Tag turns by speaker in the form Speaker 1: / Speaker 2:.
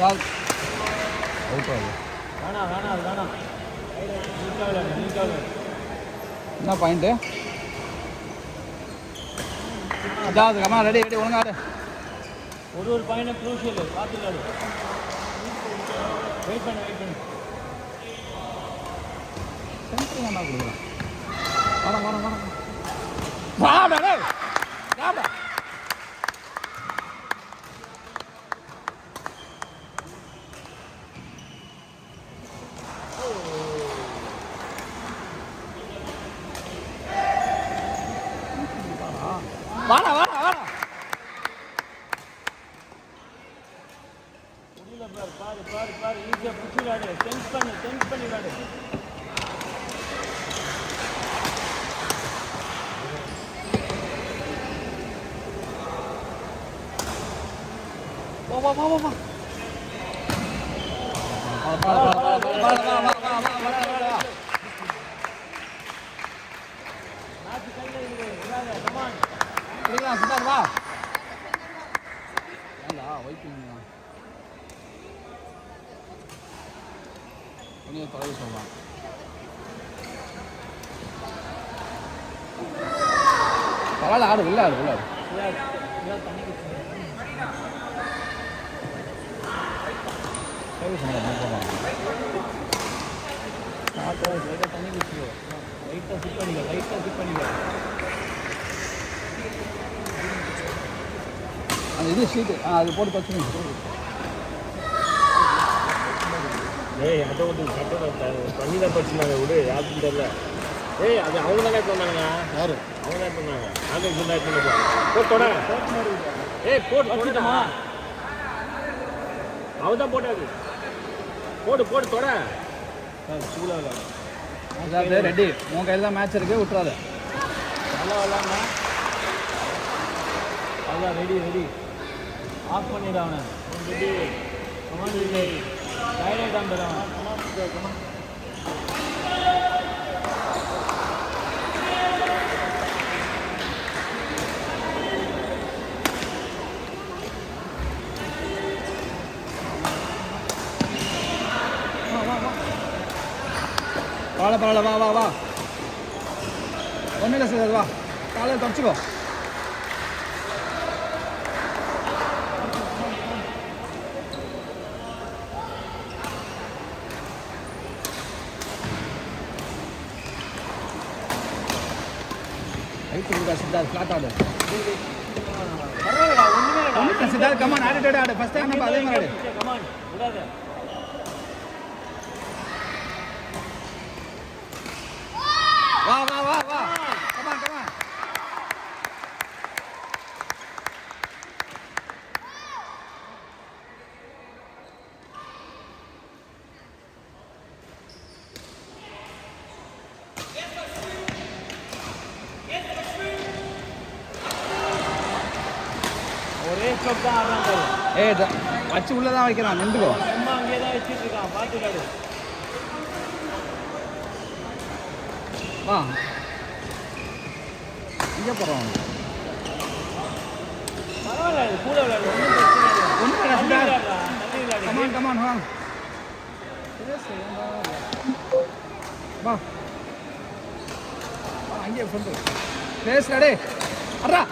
Speaker 1: Out ஆகுது. என்ன point? இதாவது கம்மா ரெடி ரெடி ஒழுங்காடு.
Speaker 2: ஒரு பாயிண்ட் க்ரூஷியல் பார்த்துக்காடு. வெயிட் பண்ணு
Speaker 1: சென்ட்ரு என்ன கொடுக்குறேன். வர வாடா டேய் வாடா. வாடா
Speaker 2: முடியல பாரு ஈஸியாக பிடிச்சி விளாடு. சென்ஸ் பண்ணி விளாடு.
Speaker 1: வா சித்தார் வா. ஏண்டா வைப்பிங்க உன்னைய தொலைவு சொல்கிறான். பரவாயில்ல ஆடு உள்ள ஆடு சர்வீஸ்
Speaker 2: தண்ணி குடிச்சிக்கோ. லைட்டாக சிப் பண்ணிக்க.
Speaker 1: அந்த இது ஷீட்டு அது போட்டு பச்சு.
Speaker 3: ஏய் அதை வந்து பண்ணி தான் படிச்சுனாங்க விடு. யாருக்கும் தெரியல. ஏய் அது அவங்க தான் காய்ச்சி வந்தாங்க.
Speaker 1: யாரு
Speaker 3: அவங்க தான் பண்ணாங்க. நாங்கள் சொன்னா போட்டோட ஏய் போட்டுட்டோமா. அவன் தான் போட்டாது. போட்டு தொட.
Speaker 1: அதாவது ரெடி உன் கையில் தான் மேட்ச் இருக்கு. விட்டுறாது.
Speaker 2: நல்லா விளாட்னா அதான் ரெடி ஆஃப் பண்ணிடு. அவனை டைரக்டாக தரான்.
Speaker 1: பரவாயில்ல வா ஒன்றும் இல்லை சார். வா காலையில் தொடச்சிக்கோ. சித்தார்த் ஃப்ளாட் ஆடு. சித்தார்த் கமான் ஆடு ஃபர்ஸ்ட் டைம் நம்ம அதே மாதிரி ஆடு. வா கமான்
Speaker 2: ஒரே ஸ்டெப் தான் ஆடுறாங்க.
Speaker 1: வச்சு உள்ளதான் வைக்கிறான். நின்றுக்கோ.
Speaker 2: சும்மா அங்கேயே தான் வச்சுட்டு இருக்கான். பார்த்துக்காடு.
Speaker 1: வா இங்கே போகிறோம்.
Speaker 2: பரவாயில்ல கூட விளையாடு.
Speaker 1: கமான் வா அங்கேயே ஃப்ரெண்டு பேசுறாடே. அட்ரா